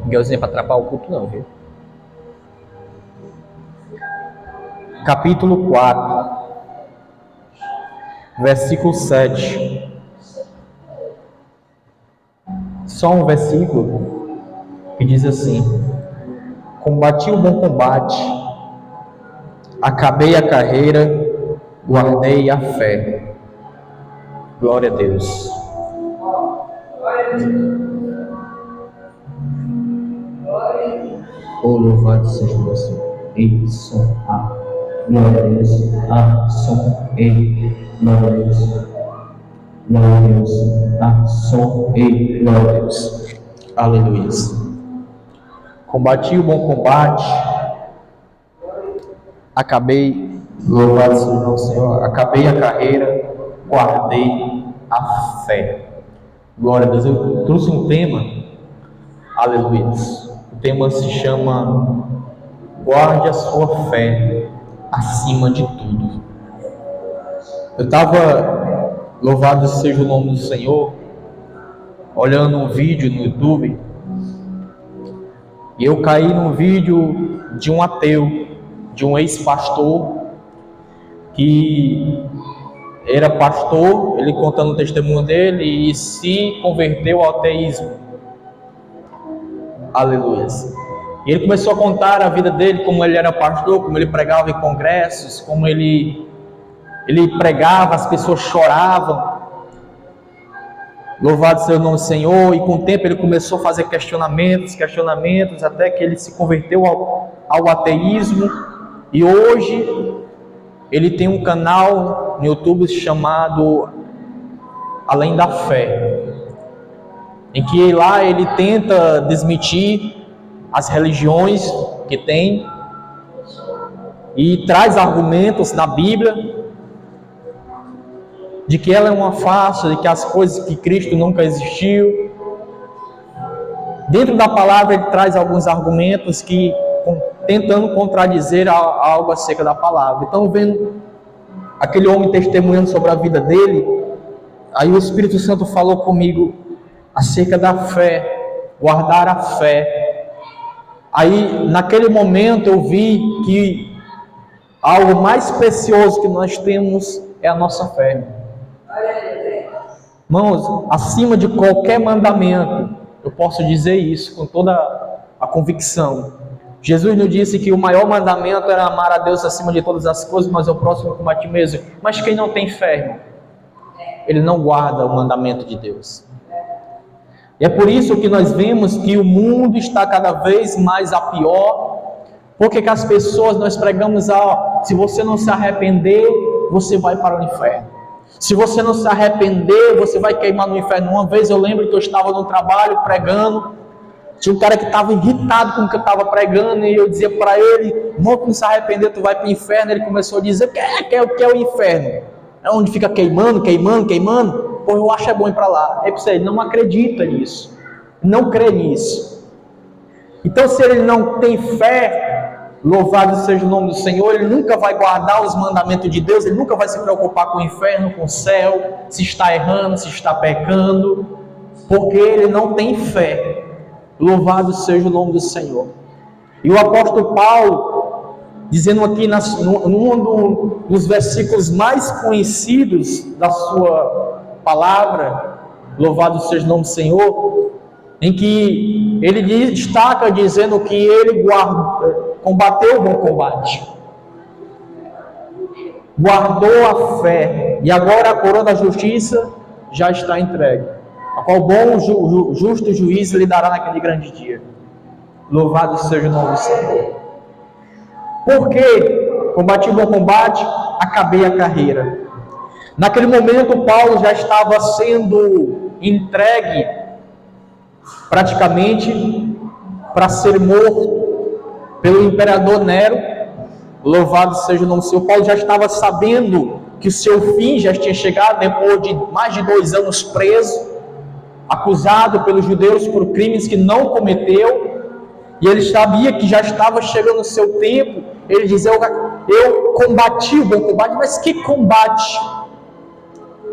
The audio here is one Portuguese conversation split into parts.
Miguelzinho é para atrapalhar o culto não, viu? Capítulo 4, versículo 7. Só um versículo que diz assim: combati o bom combate, acabei a carreira, guardei a fé. Glória a Deus. Oh, louvado seja o Senhor. Ei, som, ah, glória a Deus. Ah, som, ei, glória a Deus. Glória a Deus. Ah, som, ei, glória a Deus. Aleluia. Combati o bom combate, acabei, louvado seja o Senhor, acabei a carreira, guardei a fé. Glória a Deus. Eu trouxe um tema, aleluia. O tema se chama guarde a sua fé acima de tudo. Eu estava, louvado seja o nome do Senhor, olhando um vídeo no YouTube, e eu caí num vídeo de um ateu, de um ex-pastor, que era pastor, ele contando o testemunho dele e se converteu ao ateísmo. Aleluia. E ele começou a contar a vida dele, como ele era pastor, como ele pregava em congressos, como ele pregava, as pessoas choravam. Louvado seja o nome do Senhor. E com o tempo ele começou a fazer questionamentos, até que ele se converteu ao ateísmo. E hoje ele tem um canal no YouTube chamado Além da Fé, em que lá ele tenta desmentir as religiões que tem e traz argumentos da Bíblia de que ela é uma farsa, de que as coisas que Cristo nunca existiu. Dentro da palavra ele traz alguns argumentos que tentando contradizer algo acerca da palavra. Então, vendo aquele homem testemunhando sobre a vida dele, aí o Espírito Santo falou comigo acerca da fé, guardar a fé. Aí, naquele momento, eu vi que algo mais precioso que nós temos é a nossa fé. Irmãos, acima de qualquer mandamento, eu posso dizer isso com toda a convicção. Jesus nos disse que o maior mandamento era amar a Deus acima de todas as coisas, mas o próximo como a ti mesmo. Mas quem não tem fé, irmão, ele não guarda o mandamento de Deus. E é por isso que nós vemos que o mundo está cada vez mais a pior, porque que as pessoas, nós pregamos, se você não se arrepender, você vai para o inferno. Se você não se arrepender, você vai queimar no inferno. Uma vez eu lembro que eu estava no trabalho pregando, tinha um cara que estava irritado com o que eu estava pregando, e eu dizia para ele: irmão, que não se arrepender, tu vai para o inferno. Ele começou a dizer: o que é o inferno? É onde fica queimando. Pô, eu acho é bom ir para lá. Aí ele não acredita nisso, não crê nisso. Então, se ele não tem fé, louvado seja o nome do Senhor, ele nunca vai guardar os mandamentos de Deus, ele nunca vai se preocupar com o inferno, com o céu, se está errando, se está pecando, porque ele não tem fé. Louvado seja o nome do Senhor. E o apóstolo Paulo, dizendo aqui num dos versículos mais conhecidos da sua palavra, louvado seja o nome do Senhor, em que ele destaca dizendo que ele combateu o bom combate, guardou a fé, e agora a coroa da justiça já está entregue, a qual bom justo juiz lhe dará naquele grande dia. Louvado seja o nome do Senhor. Porque combati o bom combate, acabei a carreira. Naquele momento Paulo já estava sendo entregue praticamente para ser morto pelo imperador Nero. Louvado seja o nome do Senhor. Paulo já estava sabendo que o seu fim já tinha chegado, depois de mais de 2 anos preso, acusado pelos judeus por crimes que não cometeu, e ele sabia que já estava chegando o seu tempo. Ele dizia: eu combati o bom combate. Mas que combate?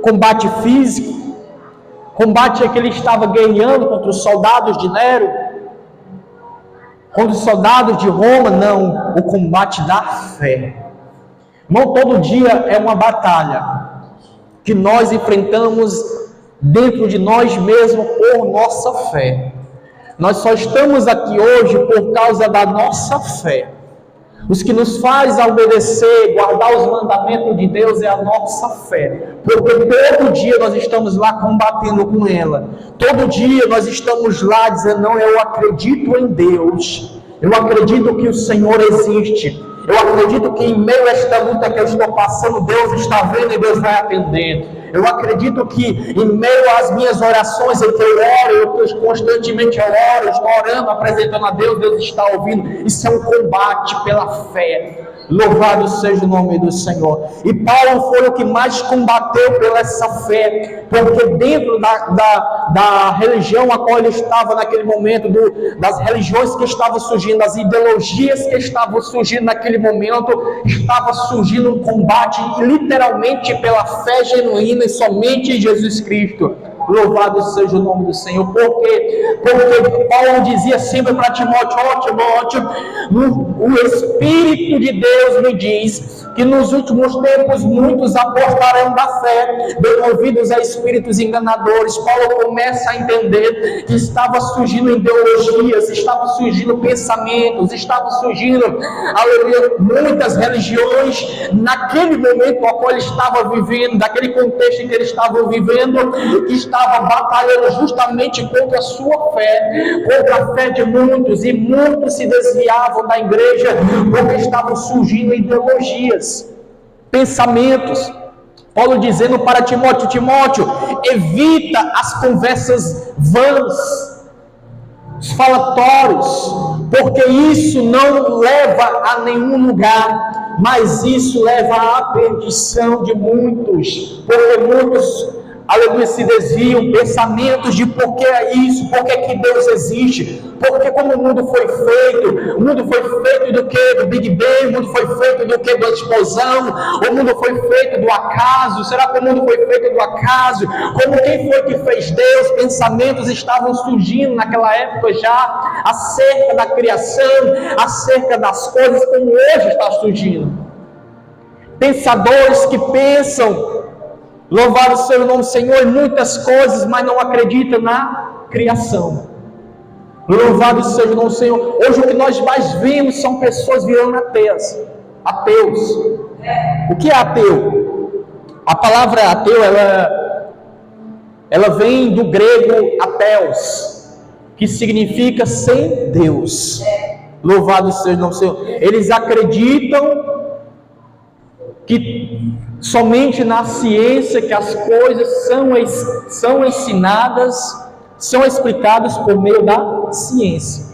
Combate físico? Combate é que ele estava guerreando contra os soldados de Nero? contra os soldados de Roma, não, o combate da fé. Não todo dia é uma batalha que nós enfrentamos dentro de nós mesmos por nossa fé. Nós só estamos aqui hoje por causa da nossa fé. Os que nos faz obedecer, guardar os mandamentos de Deus é a nossa fé. Porque todo dia nós estamos lá combatendo com ela. Todo dia nós estamos lá dizendo, não, eu acredito em Deus. Eu acredito que o Senhor existe. Eu acredito que em meio a esta luta que eu estou passando, Deus está vendo e Deus vai atender. Eu acredito que em meio às minhas orações, em que eu oro, eu constantemente oro, estou orando, apresentando a Deus, Deus está ouvindo. Isso é um combate pela fé. Louvado seja o nome do Senhor. E Paulo foi o que mais combateu pela essa fé, porque dentro da religião a qual ele estava naquele momento, das religiões que estavam surgindo, das ideologias que estavam surgindo naquele momento, estava surgindo um combate literalmente pela fé genuína e somente em Jesus Cristo. Louvado seja o nome do Senhor. Porque Paulo dizia sempre para Timóteo, Timóteo, o Espírito de Deus me diz que nos últimos tempos muitos apostarão da fé, devidos a espíritos enganadores. Paulo começa a entender que estava surgindo ideologias, estava surgindo pensamentos, estava surgindo, aleluia, muitas religiões naquele momento ao qual ele estava vivendo, daquele contexto em que ele estava vivendo, que estava batalhando justamente contra a sua fé, contra a fé de muitos, e muitos se desviavam da igreja porque estavam surgindo ideologias, pensamentos. Paulo dizendo para Timóteo, evita as conversas vãs, os falatórios, porque isso não leva a nenhum lugar, mas isso leva à perdição de muitos, porque muitos, aleluia, se desviam, pensamentos de por que é isso, por que Deus existe, porque como o mundo foi feito do que? Do Big Bang, o mundo foi feito do que? Da explosão, o mundo foi feito do acaso, será que o mundo foi feito do acaso? Como quem foi que fez Deus? Pensamentos estavam surgindo naquela época já, acerca da criação, acerca das coisas, como hoje está surgindo. Pensadores que pensam, louvado seja o nome do Senhor, em muitas coisas, mas não acreditam na criação. Louvado seja o nome do Senhor. Hoje o que nós mais vemos são pessoas virando ateus. O que é ateu? A palavra ateu, ela vem do grego ateos, que significa sem Deus. Louvado seja o nome do Senhor. Eles acreditam que somente na ciência que as coisas são ensinadas, são explicadas por meio da ciência.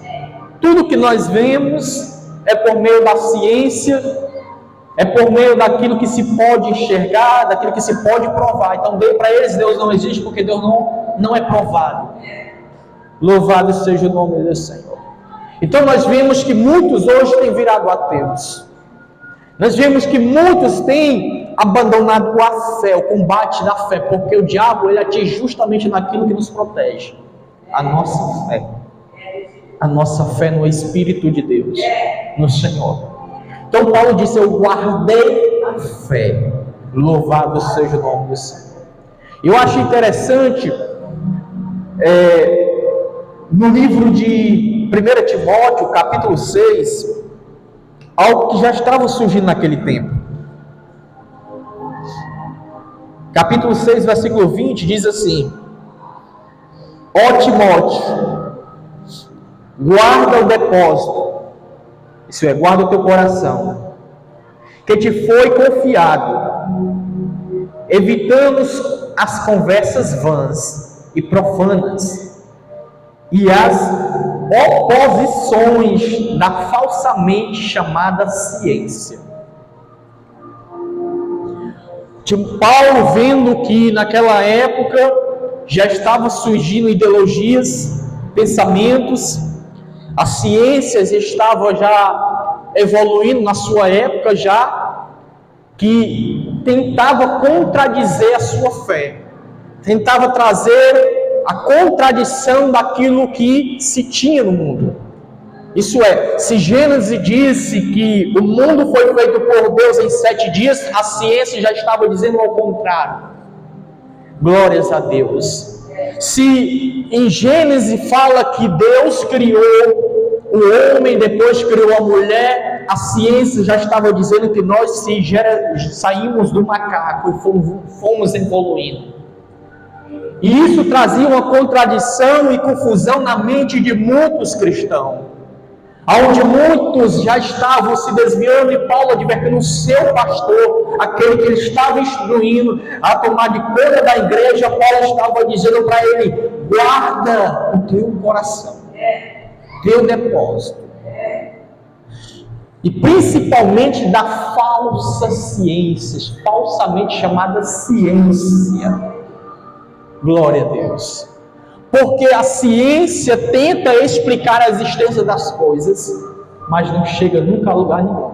Tudo que nós vemos é por meio da ciência, é por meio daquilo que se pode enxergar, daquilo que se pode provar. Então, para eles Deus não existe porque Deus não é provado. Louvado seja o nome do Senhor. Então nós vemos que muitos hoje têm virado ateus. Nós vemos que muitos têm abandonado a fé, o combate da fé, porque o diabo ele atinge justamente naquilo que nos protege, a nossa fé. A nossa fé no Espírito de Deus, no Senhor. Então Paulo disse, eu guardei a fé, louvado seja o nome do Senhor. Eu acho interessante, no livro de 1 Timóteo, capítulo 6, algo que já estava surgindo naquele tempo. Capítulo 6, versículo 20, diz assim: ó Timóteo, guarda o depósito, isso é, guarda o teu coração, que te foi confiado, evitando as conversas vãs e profanas, e as oposições da falsamente chamada ciência. Paulo, vendo que naquela época já estavam surgindo ideologias, pensamentos, as ciências estavam já evoluindo na sua época já, que tentava contradizer a sua fé, tentava trazer a contradição daquilo que se tinha no mundo. Isso é, se Gênesis disse que o mundo foi feito por Deus em 7 dias, a ciência já estava dizendo ao contrário. Glórias a Deus. Se em Gênesis fala que Deus criou o homem, depois criou a mulher, a ciência já estava dizendo que nós saímos do macaco e fomos evoluindo. E isso trazia uma contradição e confusão na mente de muitos cristãos, onde muitos já estavam se desviando, e Paulo advertindo o seu pastor, aquele que ele estava instruindo a tomar de conta da igreja. Paulo estava dizendo para ele: guarda o teu coração, teu depósito, e principalmente da falsa ciência, falsamente chamada ciência. Glória a Deus. Porque a ciência tenta explicar a existência das coisas, mas não chega nunca a lugar nenhum.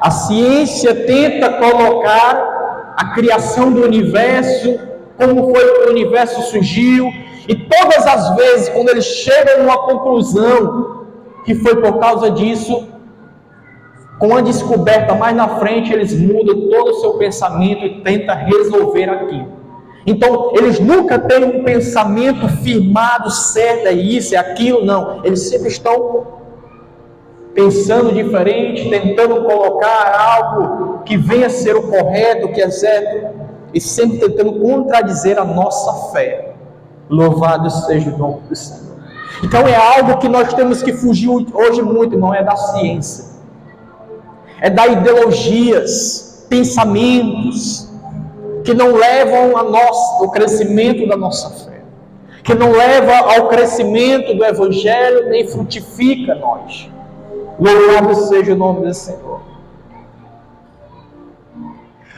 A ciência tenta colocar a criação do universo, como foi que o universo surgiu, e todas as vezes, quando eles chegam numa conclusão que foi por causa disso, com a descoberta mais na frente, eles mudam todo o seu pensamento e tentam resolver aquilo. Então, eles nunca têm um pensamento firmado, certo, é isso, é aquilo, não. Eles sempre estão pensando diferente, tentando colocar algo que venha a ser o correto, o que é certo, e sempre tentando contradizer a nossa fé. Louvado seja o nome do Senhor. Então, é algo que nós temos que fugir hoje muito, não é da ciência. É da ideologias, pensamentos, que não levam ao crescimento da nossa fé, que não leva ao crescimento do Evangelho, nem frutifica nós. Louvado seja o nome do Senhor.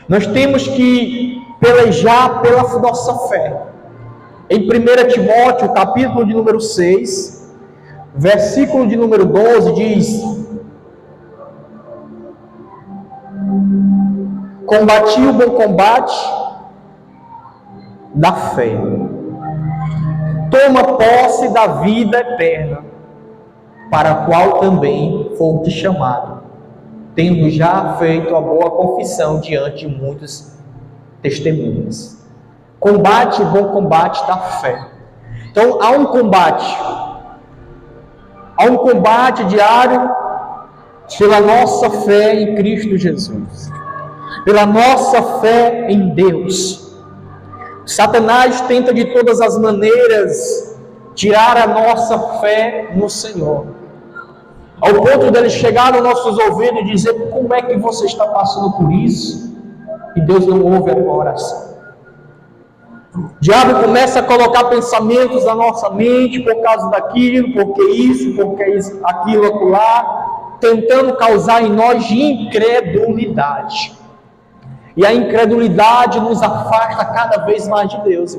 Nós temos que pelejar pela nossa fé. Em 1 Timóteo, capítulo de número 6, versículo de número 12, diz: combati o bom combate da fé, toma posse da vida eterna, para a qual também foste chamado, tendo já feito a boa confissão diante de muitos testemunhas. Combate o bom combate da fé. Então há um combate diário pela nossa fé em Cristo Jesus, pela nossa fé em Deus. Satanás tenta de todas as maneiras tirar a nossa fé no Senhor, ao ponto dele chegar nos nossos ouvidos e dizer: como é que você está passando por isso? E Deus não ouve a tua oração. O diabo começa a colocar pensamentos na nossa mente por causa daquilo, porque isso, porque isso, aquilo, acolá, tentando causar em nós incredulidade. E a incredulidade nos afasta cada vez mais de Deus.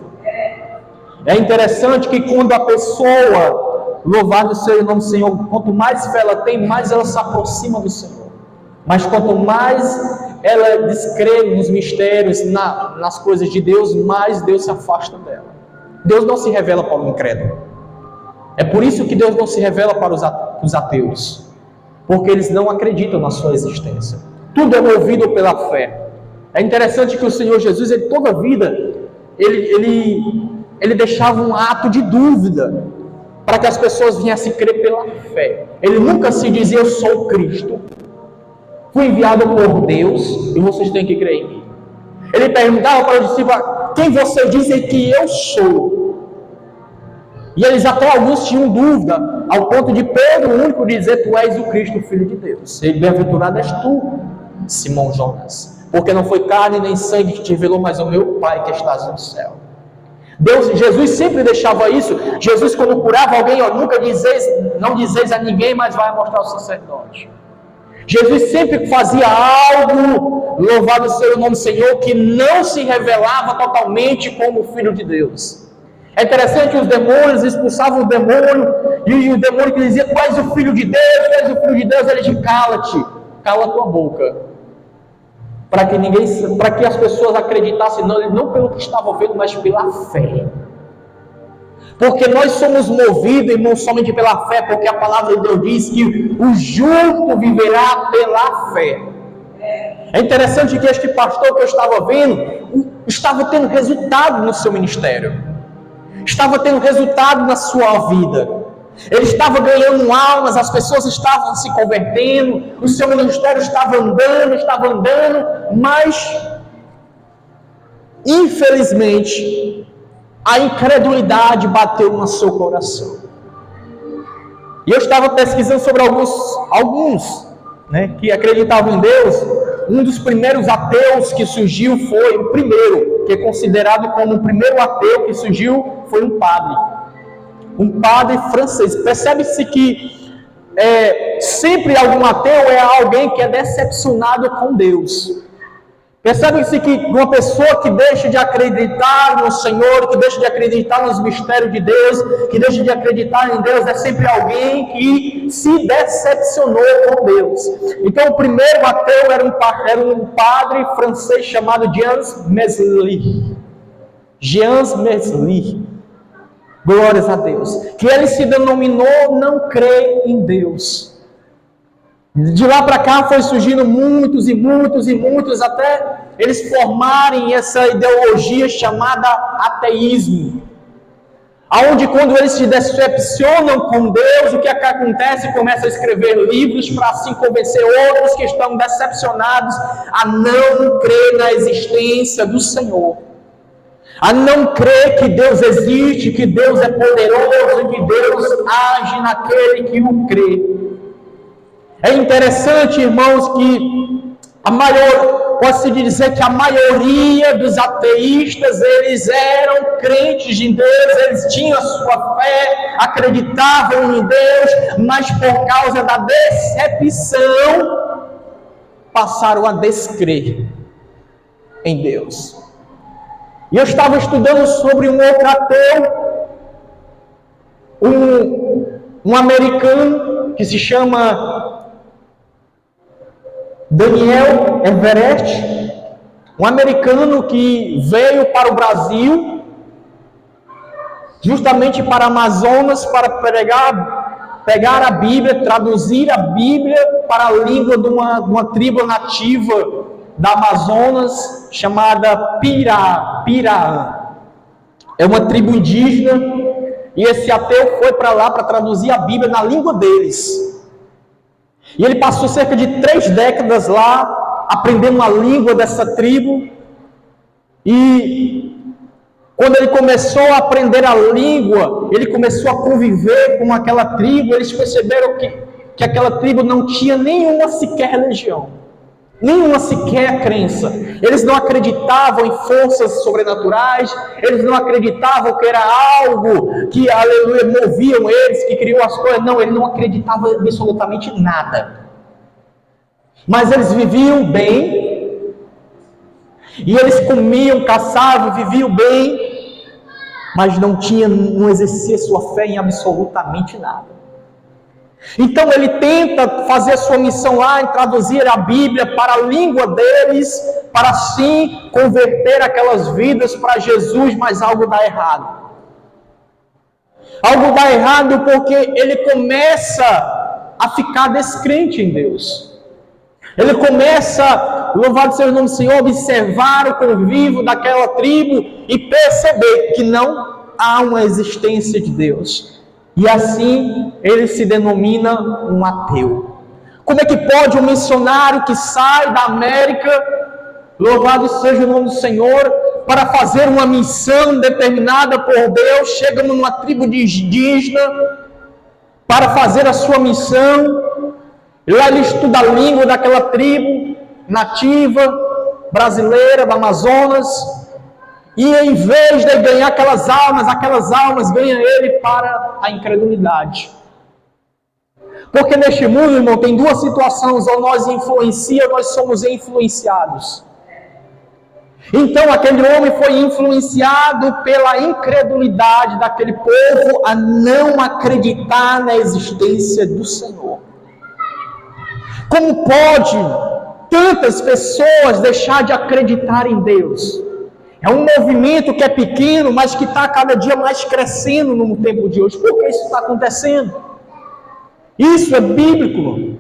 É interessante que quando a pessoa, louvado seja o nome do Senhor, quanto mais fé ela tem, mais ela se aproxima do Senhor. Mas quanto mais ela descrê nos mistérios, nas coisas de Deus, mais Deus se afasta dela. Deus não se revela para o incrédulo. É por isso que Deus não se revela para os ateus, porque eles não acreditam na sua existência. Tudo é movido pela fé. É interessante que o Senhor Jesus, ele, toda a vida, ele deixava um ato de dúvida para que as pessoas viessem crer pela fé. Ele nunca se dizia: eu sou Cristo, fui enviado por Deus e vocês têm que crer em mim. Ele perguntava para os discípulos: quem vocês dizem que eu sou? E eles até alguns tinham dúvida, ao ponto de Pedro, o único, dizer: tu és o Cristo, o Filho de Deus. Ele: bem-aventurado és tu, Simão Jonas, porque não foi carne nem sangue que te revelou, mas o meu Pai que estás no céu. Jesus sempre deixava isso. Jesus, quando curava alguém, não dizeis a ninguém, mas vai mostrar ao sacerdote. Jesus sempre fazia algo, louvado seja o nome do Senhor, que não se revelava totalmente como Filho de Deus. É interessante que os demônios expulsavam o demônio, e o demônio que dizia: tu és o Filho de Deus, tu és o Filho de Deus, ele dizia: cala-te, cala a tua boca. Para que as pessoas acreditassem não pelo que estavam vendo, mas pela fé. Porque nós somos movidos, irmãos, somente pela fé, porque a palavra de Deus diz que o justo viverá pela fé. É interessante que este pastor que eu estava vendo, estava tendo resultado no seu ministério. Estava tendo resultado na sua vida. Ele estava ganhando almas, as pessoas estavam se convertendo, o seu ministério estava andando, mas, infelizmente, a incredulidade bateu no seu coração. E eu estava pesquisando sobre alguns, né, que acreditavam em Deus. Um dos primeiros ateus que surgiu foi o primeiro, que é considerado como o primeiro ateu que surgiu, foi um padre francês. Percebe-se que sempre algum ateu é alguém que é decepcionado com Deus. Percebe-se que uma pessoa que deixa de acreditar no Senhor, que deixa de acreditar nos mistérios de Deus, que deixa de acreditar em Deus, é sempre alguém que se decepcionou com Deus. Então, o primeiro ateu era um padre francês chamado Jean Mesli. Glórias a Deus. Que ele se denominou não crer em Deus. De lá para cá foi surgindo muitos, até eles formarem essa ideologia chamada ateísmo. Aonde quando eles se decepcionam com Deus, o que acontece? Começa a escrever livros para assim convencer outros que estão decepcionados a não crer na existência do Senhor. A não crer que Deus existe, que Deus é poderoso e que Deus age naquele que o crê. É interessante, irmãos, que pode-se dizer que a maioria dos ateístas, eles eram crentes em Deus, eles tinham a sua fé, acreditavam em Deus, mas por causa da decepção, passaram a descrer em Deus. E eu estava estudando sobre um outro ateu, um americano que se chama Daniel Everett, um americano que veio para o Brasil, justamente para Amazonas, para pegar a Bíblia, traduzir a Bíblia para a língua de uma tribo nativa da Amazonas, chamada Piraã. É uma tribo indígena, e esse ateu foi para lá para traduzir a Bíblia na língua deles. E ele passou cerca de 3 décadas lá, aprendendo a língua dessa tribo. E quando ele começou a aprender a língua, ele começou a conviver com aquela tribo. Eles perceberam que aquela tribo não tinha nenhuma sequer religião, nenhuma sequer crença. Eles não acreditavam em forças sobrenaturais, eles não acreditavam que era algo que, aleluia, moviam eles, que criou as coisas. Não, eles não acreditavam absolutamente nada. Mas eles viviam bem, e eles comiam, caçavam, viviam bem, mas não exercia sua fé em absolutamente nada. Então ele tenta fazer a sua missão lá em traduzir a Bíblia para a língua deles, para assim converter aquelas vidas para Jesus, mas algo dá errado. Algo dá errado porque ele começa a ficar descrente em Deus. Ele começa, louvado seja o nome do Senhor, observar o convívio daquela tribo e perceber que não há uma existência de Deus. E assim ele se denomina um ateu. Como é que pode um missionário que sai da América, louvado seja o nome do Senhor, para fazer uma missão determinada por Deus, chega numa tribo de indígena para fazer a sua missão, lá ele estuda a língua daquela tribo nativa, brasileira, do Amazonas, e em vez de ganhar aquelas almas ganham ele para a incredulidade. Porque neste mundo, irmão, tem 2 situações: ou nós influenciamos, ou nós somos influenciados. Então aquele homem foi influenciado pela incredulidade daquele povo a não acreditar na existência do Senhor. Como pode tantas pessoas deixar de acreditar em Deus? É um movimento que é pequeno, mas que está cada dia mais crescendo no tempo de hoje. Por que isso está acontecendo? Isso é bíblico.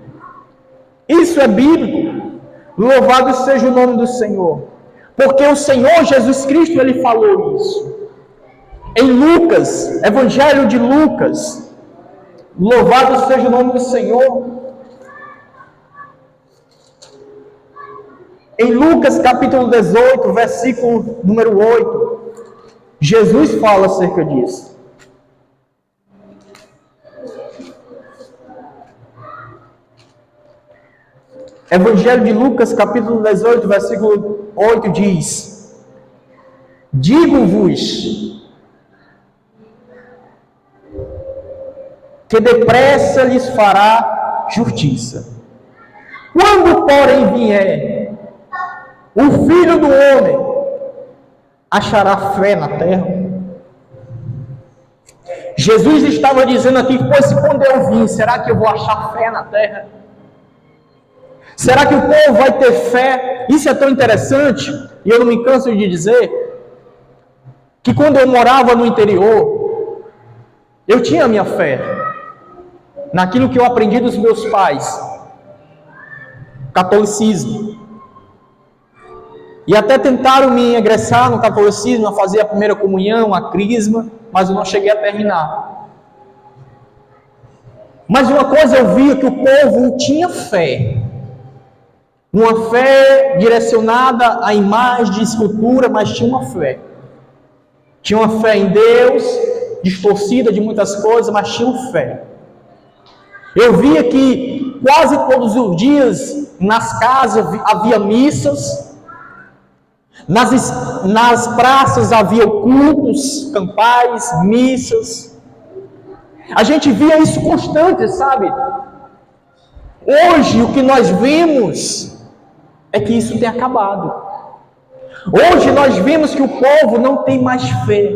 Isso é bíblico. Louvado seja o nome do Senhor. Porque o Senhor Jesus Cristo, Ele falou isso. Em Lucas, Evangelho de Lucas. Louvado seja o nome do Senhor. Em Lucas capítulo 18, versículo número 8, Jesus fala acerca disso. Evangelho de Lucas capítulo 18, versículo 8 diz: digo-vos que depressa lhes fará justiça. Quando, porém, vier o Filho do Homem, achará fé na terra? Jesus estava dizendo aqui, pois quando eu vim, será que eu vou achar fé na terra? Será que o povo vai ter fé? Isso é tão interessante, e eu não me canso de dizer, que quando eu morava no interior, eu tinha a minha fé, naquilo que eu aprendi dos meus pais, catolicismo. E até tentaram me ingressar no catolicismo, a fazer a primeira comunhão, a crisma, mas eu não cheguei a terminar. Mas uma coisa eu via que o povo tinha fé. Uma fé direcionada à imagem de escultura, mas tinha uma fé. Tinha uma fé em Deus, distorcida de muitas coisas, mas tinha uma fé. Eu via que quase todos os dias, nas casas, havia missas. Nas praças havia cultos, campais, missas. A gente via isso constante, sabe? Hoje o que nós vemos é que isso tem acabado. Hoje nós vemos que o povo não tem mais fé.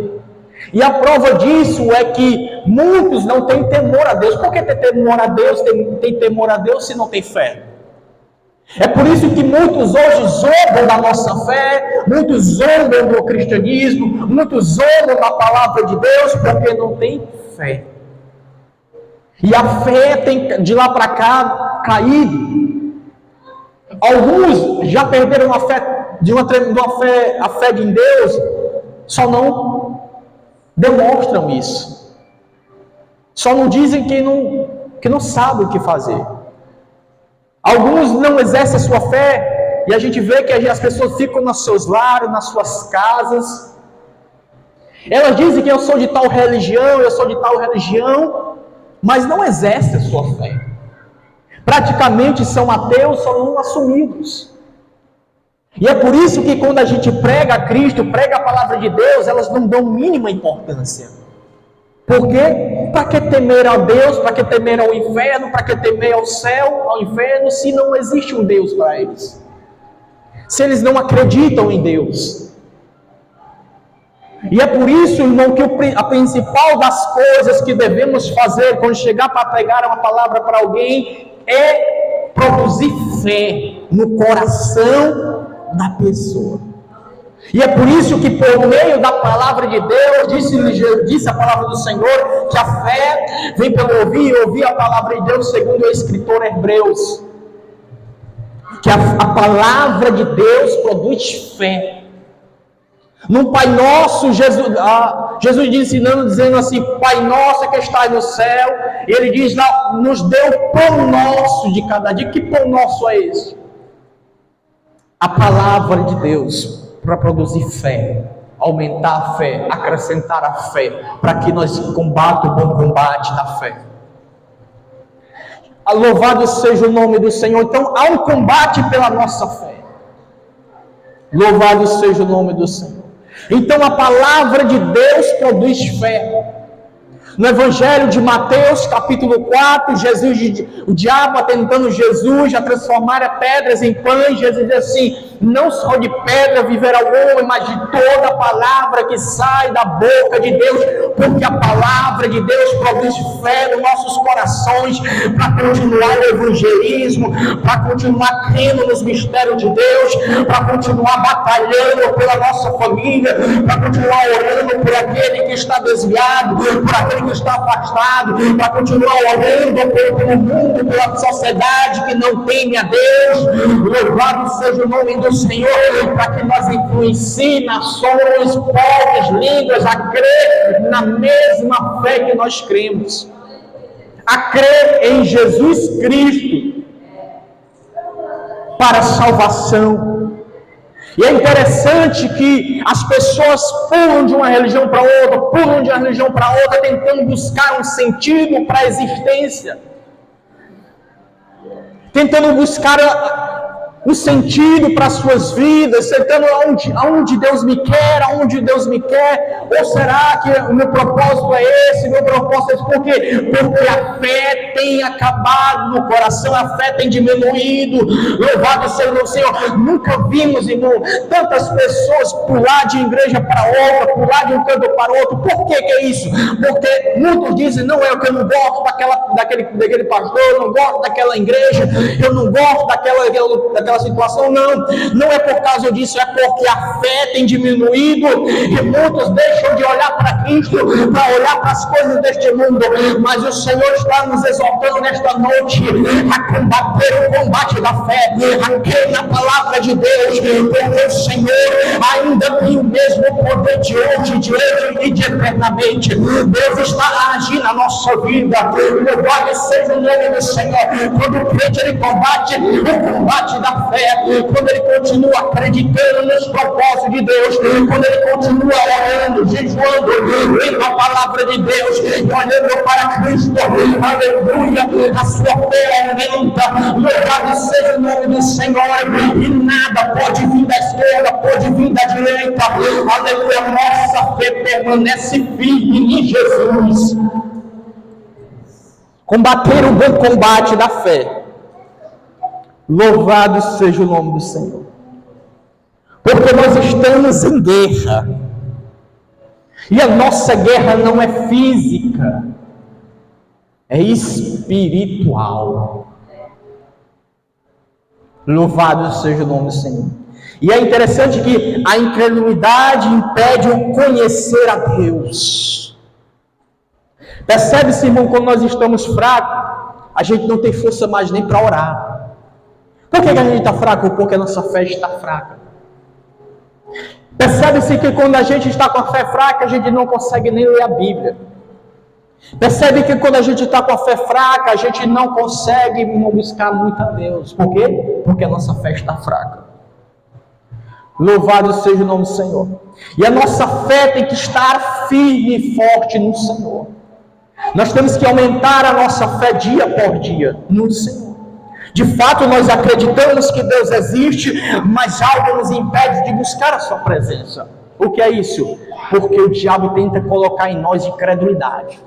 E a prova disso é que muitos não têm temor a Deus. Por que ter temor a Deus? Tem temor a Deus se não tem fé. É por isso que muitos hoje zombam da nossa fé, muitos zombam do cristianismo, muitos zombam da palavra de Deus, porque não tem fé. E a fé tem de lá para cá caído. Alguns já perderam a fé, a fé em Deus, só não demonstram isso. Só não dizem que não sabem o que fazer. Alguns não exercem a sua fé, e a gente vê que as pessoas ficam nos seus lares, nas suas casas. Elas dizem que eu sou de tal religião, mas não exercem a sua fé. Praticamente são ateus, só não assumidos. E é por isso que quando a gente prega a Cristo, prega a palavra de Deus, elas não dão mínima importância. Por quê? Para que temer a Deus? Para que temer ao inferno? Para que temer ao céu, ao inferno, se não existe um Deus para eles? Se eles não acreditam em Deus. E é por isso, irmão, que a principal das coisas que devemos fazer quando chegar para pregar uma palavra para alguém é produzir fé no coração da pessoa. E é por isso que por meio da palavra de Deus, disse a palavra do Senhor, que a fé vem pelo ouvir a palavra de Deus, segundo o escritor Hebreus. Que a palavra de Deus produz fé. No Pai Nosso, Jesus dizendo assim, Pai Nosso que está no céu, Ele diz lá, nos deu o pão nosso de cada dia. Que pão nosso é esse? A palavra de Deus, para produzir fé, aumentar a fé, acrescentar a fé, para que nós combatamos o bom combate da fé. Louvado seja o nome do Senhor. Então há um combate pela nossa fé. Louvado seja o nome do Senhor. Então a palavra de Deus produz fé. No Evangelho de Mateus, capítulo 4, o diabo tentando Jesus a transformar pedras em pães. Jesus diz assim: não só de pedra viverá o homem, mas de toda palavra que sai da boca de Deus, porque a palavra de Deus produz fé nos nossos corações para continuar o evangelismo, para continuar crendo nos mistérios de Deus, para continuar batalhando pela nossa família, para continuar orando por aquele que está desviado, por aquele que está afastado, para continuar orando pelo mundo, pela sociedade que não teme a Deus. Louvado seja o nome do Senhor, para que nós influencie nações, povos, línguas a crer na mesma fé que nós cremos, a crer em Jesus Cristo para a salvação. E é interessante que as pessoas pulam de uma religião para outra, tentando buscar um sentido para a existência, tentando buscar um sentido para as suas vidas, tentando aonde Deus me quer, ou será que o meu propósito é esse, por quê? Porque a fé tem acabado no coração, a fé tem diminuído. Louvado seja o Senhor. Nunca vimos, irmão, tantas pessoas pular de igreja para outra, pular de um canto para outro. Por que é isso? Porque muitos dizem: não, é que eu não gosto daquele pastor, eu não gosto daquela igreja, eu não gosto daquela situação. Não é por causa disso, é porque a fé tem diminuído e muitos deixam de olhar para Cristo, para olhar para as coisas deste mundo. Mas o Senhor está nos exortando nesta noite a combater o combate da fé, a crer na palavra de Deus, porque o Senhor ainda tem o mesmo poder de hoje e de eternamente. Deus está agindo na nossa vida. Louvado seja o nome do Senhor. Quando o crente ele combate o combate da fé, quando ele continua acreditando nos propósitos de Deus, quando ele continua orando, jejuando, lendo a palavra de Deus, olhando para Cristo, aleluia, a sua fé aumenta. Louvado seja o nome do Senhor, e nada pode vir da esquerda, pode vir da direita, aleluia, nossa fé permanece firme em Jesus. Combater o bom combate da fé. Louvado seja o nome do Senhor. Porque nós estamos em guerra. E a nossa guerra não é física, é espiritual. Louvado seja o nome do Senhor. E é interessante que a incredulidade impede o conhecer a Deus. Percebe-se, irmão, quando nós estamos fracos, a gente não tem força mais nem para orar. Por que a gente está fraco? Porque a nossa fé está fraca. Percebe-se que quando a gente está com a fé fraca, a gente não consegue nem ler a Bíblia. Percebe que quando a gente está com a fé fraca, a gente não consegue buscar muito a Deus. Por quê? Porque a nossa fé está fraca. Louvado seja o nome do Senhor. E a nossa fé tem que estar firme e forte no Senhor. Nós temos que aumentar a nossa fé dia por dia no Senhor. De fato, nós acreditamos que Deus existe, mas algo nos impede de buscar a sua presença. O que é isso? Porque o diabo tenta colocar em nós incredulidade.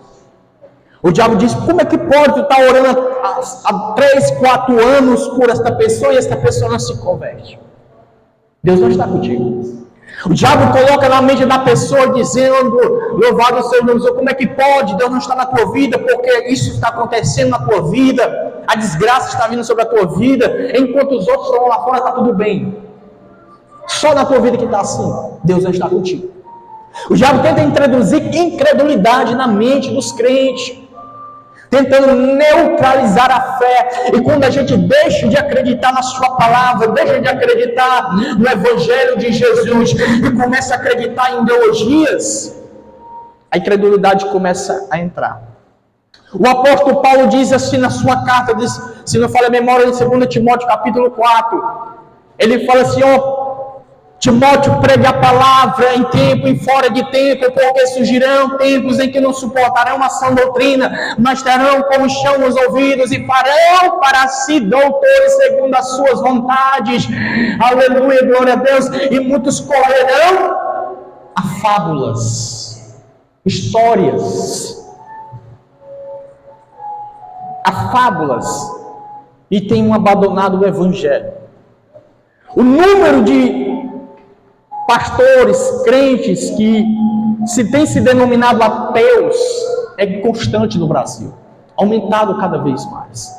O diabo diz: como é que pode tu estar orando há 3, 4 anos por esta pessoa e esta pessoa não se converte? Deus não está contigo. O diabo coloca na mente da pessoa dizendo: louvado seja o nome do Senhor, como é que pode? Deus não está na tua vida, porque isso está acontecendo na tua vida, a desgraça está vindo sobre a tua vida, enquanto os outros estão lá fora, está tudo bem. Só na tua vida que está assim. Deus não está contigo. O diabo tenta introduzir incredulidade na mente dos crentes, tentando neutralizar a fé. E quando a gente deixa de acreditar na sua palavra, deixa de acreditar no Evangelho de Jesus e começa a acreditar em ideologias, a incredulidade começa a entrar. O apóstolo Paulo diz assim na sua carta, diz, se não falha a memória, em 2 Timóteo capítulo 4, ele fala assim: Timóteo, pregue a palavra em tempo e fora de tempo, porque surgirão tempos em que não suportarão a sã doutrina, mas terão como chão nos ouvidos e farão para si doutores segundo as suas vontades. Aleluia, glória a Deus. E muitos correrão a fábulas, histórias, a fábulas e tenham abandonado o Evangelho. O número de pastores, crentes que tem se denominado ateus é constante no Brasil, aumentado cada vez mais.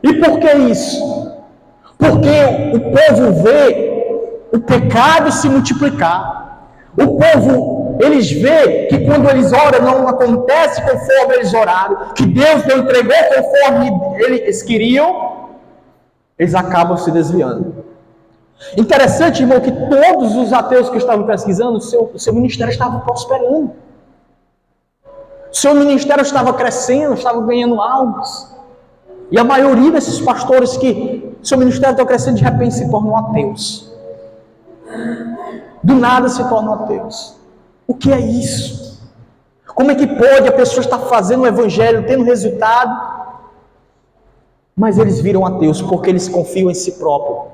E por que isso? Porque o povo vê o pecado se multiplicar. O povo, eles veem que quando eles oram não acontece conforme eles oraram, que Deus não entregou conforme eles queriam, eles acabam se desviando. Interessante, irmão, que todos os ateus que estavam pesquisando, o seu ministério estava prosperando. O seu ministério estava crescendo, estava ganhando almas. E a maioria desses pastores que seu ministério está crescendo, de repente se tornam ateus. Do nada se tornam ateus. O que é isso? Como é que pode a pessoa estar fazendo o evangelho, tendo resultado, mas eles viram ateus porque eles confiam em si próprio?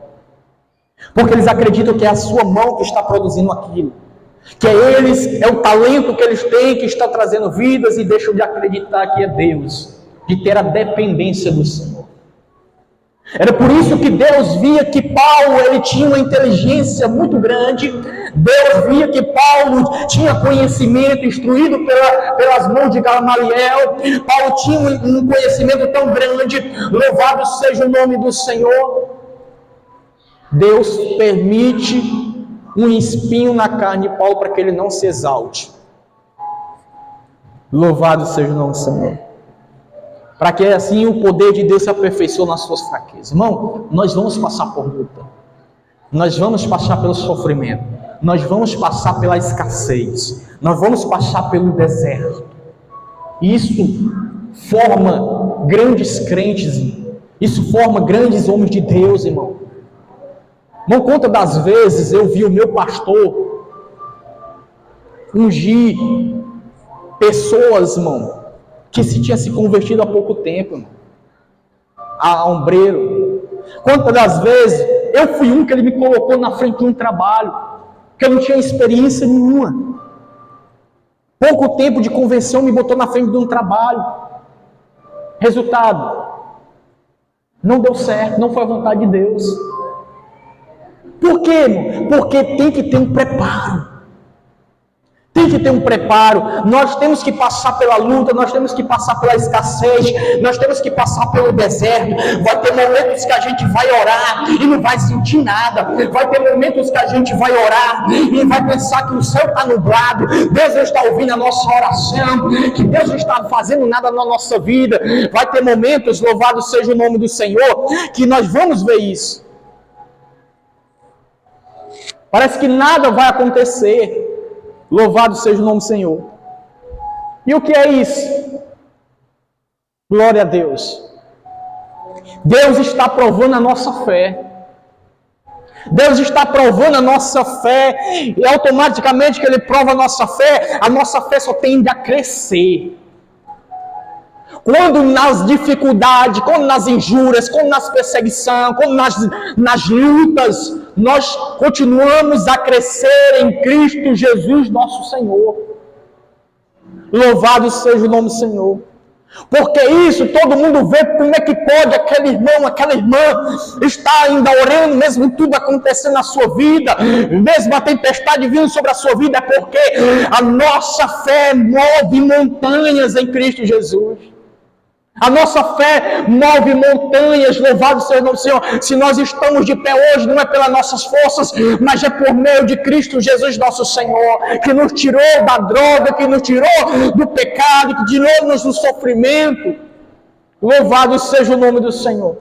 Porque eles acreditam que é a sua mão que está produzindo aquilo, que é o talento que eles têm que está trazendo vidas, e deixam de acreditar que é Deus, de ter a dependência do Senhor. Era por isso que Deus via que Paulo, ele tinha uma inteligência muito grande. Deus via que Paulo tinha conhecimento, instruído pelas mãos de Gamaliel. Paulo tinha um conhecimento tão grande. Louvado seja o nome do Senhor. Deus permite um espinho na carne de Paulo para que ele não se exalte. Louvado seja o nome do Senhor. Para que assim o poder de Deus se aperfeiçoe nas suas fraquezas. Irmão, nós vamos passar por luta. Nós vamos passar pelo sofrimento. Nós vamos passar pela escassez. Nós vamos passar pelo deserto. Isso forma grandes crentes. Isso forma grandes homens de Deus, irmão. Não conta das vezes eu vi o meu pastor ungir pessoas, irmão, que se tinha se convertido há pouco tempo, irmão, a ombreiro. Quantas das vezes eu fui um que ele me colocou na frente de um trabalho, que eu não tinha experiência nenhuma. Pouco tempo de convenção me botou na frente de um trabalho. Resultado, não deu certo, não foi a vontade de Deus. Por quê, irmão? Porque tem que ter um preparo. Tem que ter um preparo. Nós temos que passar pela luta, nós temos que passar pela escassez, nós temos que passar pelo deserto. Vai ter momentos que a gente vai orar e não vai sentir nada. Vai ter momentos que a gente vai orar e vai pensar que o céu está nublado. Deus não está ouvindo a nossa oração, que Deus não está fazendo nada na nossa vida. Vai ter momentos, louvado seja o nome do Senhor, que nós vamos ver isso. Parece que nada vai acontecer. Louvado seja o nome do Senhor. E o que é isso? Glória a Deus. Deus está provando a nossa fé. Deus está provando a nossa fé. E automaticamente que Ele prova a nossa fé só tende a crescer. Quando nas dificuldades, quando nas injúrias, quando nas perseguições, quando nas lutas, nós continuamos a crescer em Cristo Jesus, nosso Senhor. Louvado seja o nome do Senhor. Porque isso, todo mundo vê como é que pode aquele irmão, aquela irmã estar ainda orando, mesmo tudo acontecendo na sua vida, mesmo a tempestade vindo sobre a sua vida, é porque a nossa fé move montanhas em Cristo Jesus. A nossa fé move montanhas, louvado seja o nome do Senhor. Se nós estamos de pé hoje, não é pelas nossas forças, mas é por meio de Cristo Jesus, nosso Senhor, que nos tirou da droga, que nos tirou do pecado, que tirou-nos do sofrimento. Louvado seja o nome do Senhor.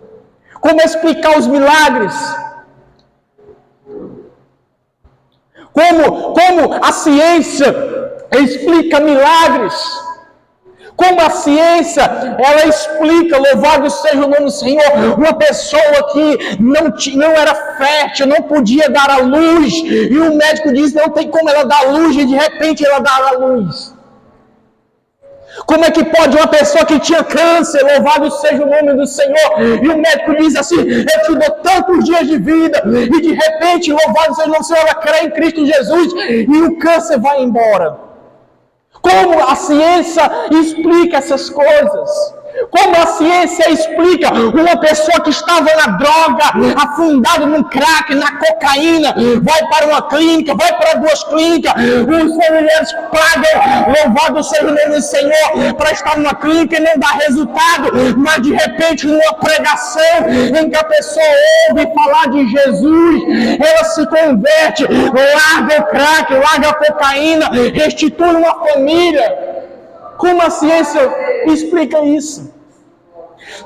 Como explicar os milagres? Como a ciência explica milagres? Como a ciência, ela explica, louvado seja o nome do Senhor, uma pessoa que não era fértil, não podia dar à luz, e o médico diz, não tem como ela dar à luz, e de repente ela dá à luz. Como é que pode uma pessoa que tinha câncer, louvado seja o nome do Senhor, e o médico diz assim, eu te dou tantos dias de vida, e de repente, louvado seja o nome do Senhor, ela crê em Cristo Jesus, e o câncer vai embora. Como a ciência explica essas coisas? Como a ciência explica uma pessoa que estava na droga, afundada no crack, na cocaína, vai para uma clínica, vai para 2 clínicas, os familiares pagam, louvado seja o nome do Senhor, para estar numa clínica e não dar resultado, mas de repente numa pregação em que a pessoa ouve falar de Jesus, ela se converte, larga o crack, larga a cocaína, restitui uma família. Como a ciência explica isso?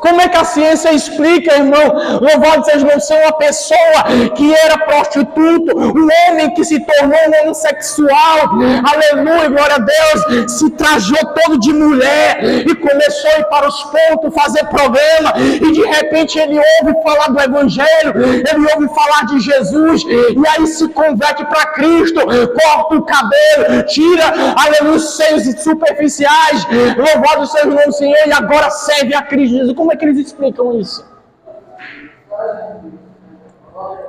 Como é que a ciência explica, irmão? Louvado seja o Senhor, uma pessoa que era prostituta, um homem que se tornou um homossexual, aleluia, glória a Deus, se trajou todo de mulher e começou a ir para os pontos, fazer programa, e de repente ele ouve falar do Evangelho, ele ouve falar de Jesus, e aí se converte para Cristo, corta o cabelo, tira, aleluia, os seios superficiais, louvado seja o nome do Senhor, e agora serve a Cristo Jesus. Como é que eles explicam isso?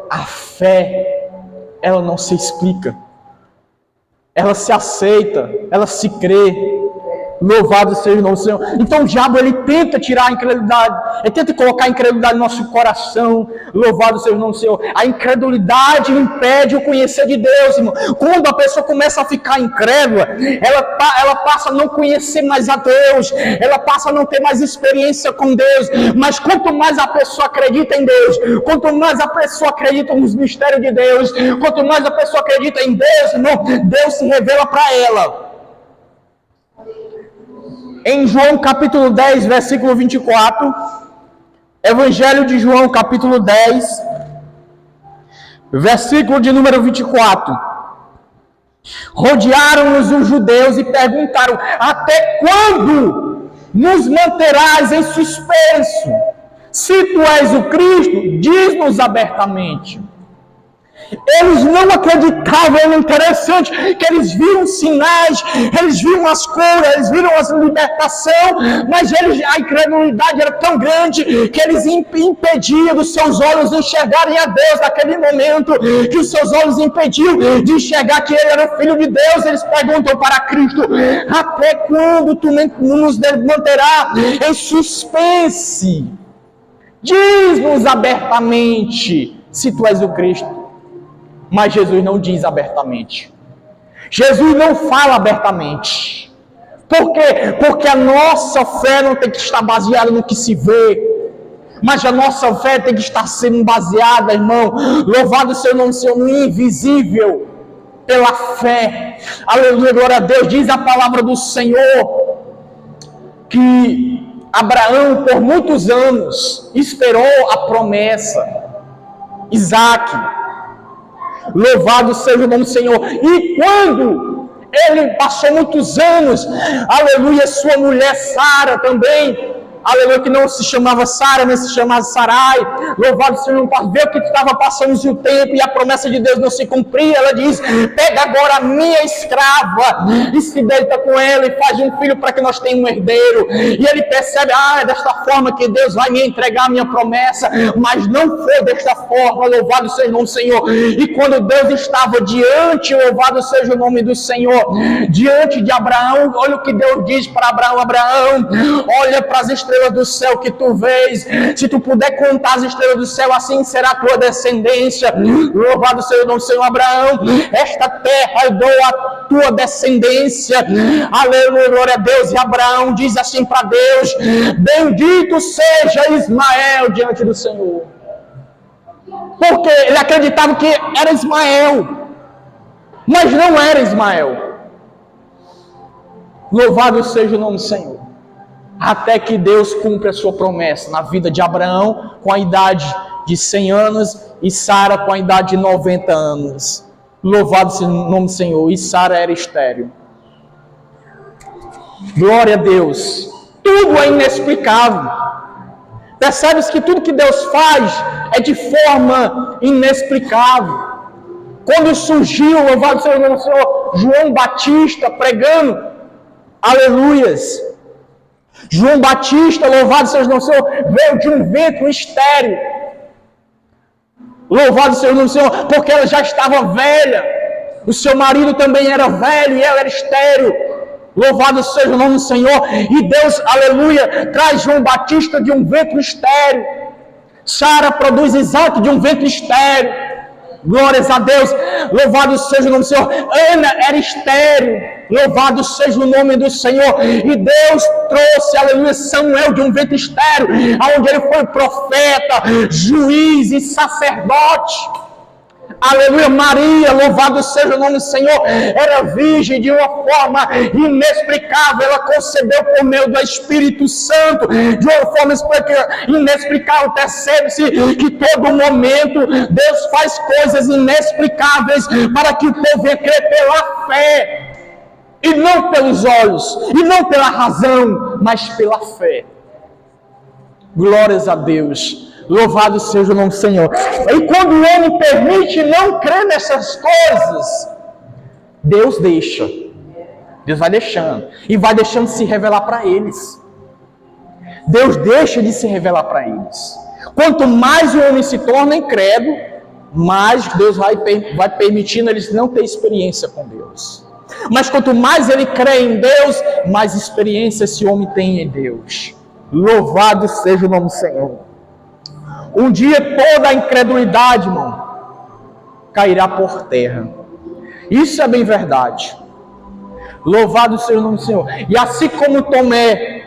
A fé, ela não se explica. Ela se aceita, ela se crê. Louvado seja o nome do Senhor. Então o diabo, ele tenta tirar a incredulidade, ele tenta colocar a incredulidade no nosso coração. Louvado seja o nome do Senhor. A incredulidade impede o conhecer de Deus, irmão. Quando a pessoa começa a ficar incrédula, ela passa a não conhecer mais a Deus, ela passa a não ter mais experiência com Deus. Mas quanto mais a pessoa acredita em Deus, quanto mais a pessoa acredita nos mistérios de Deus, quanto mais a pessoa acredita em Deus, irmão, Deus se revela para ela. Em João capítulo 10, versículo 24, Evangelho de João capítulo 10, versículo de número 24. Rodearam-nos os judeus e perguntaram: até quando nos manterás em suspenso? Se tu és o Cristo, diz-nos abertamente. Eles não acreditavam. É interessante que eles viram sinais, eles viram as curas, eles viram a libertação, mas a incredulidade era tão grande que eles impediam dos seus olhos de enxergarem a Deus naquele momento, que os seus olhos impediam de enxergar que Ele era o Filho de Deus. Eles perguntam para Cristo: até quando tu nos manterá em suspense? Diz-nos abertamente se tu és o Cristo. Mas Jesus não diz abertamente. Jesus não fala abertamente. Por quê? Porque a nossa fé não tem que estar baseada no que se vê, mas a nossa fé tem que estar sendo baseada, irmão, louvado seja o nome do Senhor, no invisível, pela fé. Aleluia, glória a Deus. Diz a palavra do Senhor que Abraão por muitos anos esperou a promessa, Isaque. Louvado seja o nome do Senhor. E quando ele passou muitos anos, aleluia, sua mulher Sara também, aleluia, que não se chamava Sara, mas se chamava Sarai, louvado seja o nome do Senhor, viu que estava passando-se o tempo e a promessa de Deus não se cumpria. Ela diz: pega agora a minha escrava e se deita com ela e faz um filho para que nós tenhamos um herdeiro. E ele percebe: é desta forma que Deus vai me entregar a minha promessa. Mas não foi desta forma, louvado seja o nome do Senhor. E quando Deus estava diante, louvado seja o nome do Senhor, diante de Abraão, olha o que Deus diz para Abraão: Abraão, olha para as estrelas do céu que tu vês, se tu puder contar as estrelas do céu, assim será a tua descendência. Louvado seja o nome do Senhor. Abraão, esta terra eu dou a tua descendência. Aleluia, glória a Deus. E Abraão diz assim para Deus: bendito seja Ismael diante do Senhor. Porque ele acreditava que era Ismael, mas não era Ismael. Louvado seja o nome do Senhor. Até que Deus cumpre a sua promessa na vida de Abraão com a idade de 100 anos e Sara com a idade de 90 anos. Louvado seja o nome do Senhor. E Sara era estéril. Glória a Deus. Tudo é inexplicável. Percebe-se que tudo que Deus faz é de forma inexplicável. Quando surgiu, louvado seja o nome do Senhor, João Batista pregando, aleluias. João Batista, louvado seja o nome do Senhor, veio de um ventre estéril. Louvado seja o nome do Senhor, porque ela já estava velha. O seu marido também era velho e ela era estéril. Louvado seja o nome do Senhor. E Deus, aleluia, traz João Batista de um ventre estéril. Sara produz Isaac de um ventre estéril. Glórias a Deus. Louvado seja o nome do Senhor. Ana era estéril. Louvado seja o nome do Senhor. E Deus trouxe, aleluia, Samuel de um ventre estéril, onde ele foi profeta, juiz e sacerdote. Aleluia, Maria, louvado seja o nome do Senhor, era virgem de uma forma inexplicável, ela concebeu por meio do Espírito Santo, de uma forma inexplicável. Percebe-se que todo momento Deus faz coisas inexplicáveis para que o povo venha crer pela fé, e não pelos olhos, e não pela razão, mas pela fé. Glórias a Deus. Louvado seja o nome do Senhor. E quando o homem permite não crer nessas coisas, Deus deixa. Deus vai deixando. E vai deixando se revelar para eles. Deus deixa de se revelar para eles. Quanto mais o homem se torna incrédulo, mais Deus vai permitindo eles não ter experiência com Deus. Mas quanto mais ele crê em Deus, mais experiência esse homem tem em Deus. Louvado seja o nome do Senhor. Um dia toda a incredulidade, irmão, cairá por terra. Isso é bem verdade. Louvado seja o nome do Senhor. E assim como Tomé,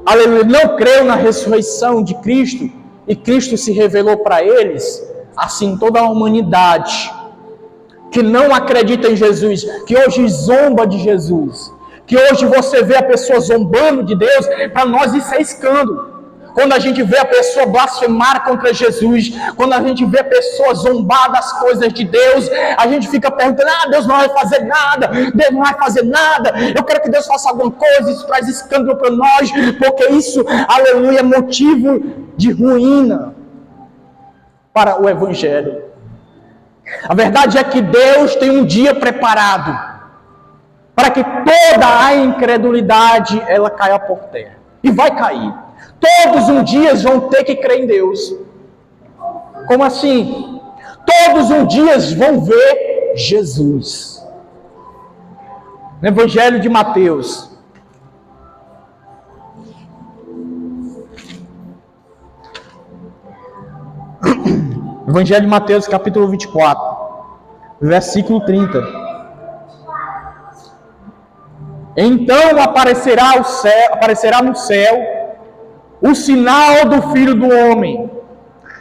aleluia, não creu na ressurreição de Cristo, e Cristo se revelou para eles, assim toda a humanidade que não acredita em Jesus, que hoje zomba de Jesus, que hoje você vê a pessoa zombando de Deus, para nós isso é escândalo. Quando a gente vê a pessoa blasfemar contra Jesus, quando a gente vê a pessoa zombar das coisas de Deus, a gente fica perguntando, Deus não vai fazer nada, Deus não vai fazer nada, eu quero que Deus faça alguma coisa, isso traz escândalo para nós, porque isso, aleluia, é motivo de ruína para o Evangelho. A verdade é que Deus tem um dia preparado para que toda a incredulidade ela caia por terra, e vai cair. Todos um dia vão ter que crer em Deus. Como assim? Todos um dia vão ver Jesus. No Evangelho de Mateus. Evangelho de Mateus, capítulo 24, versículo 30. Então aparecerá no céu o sinal do Filho do Homem,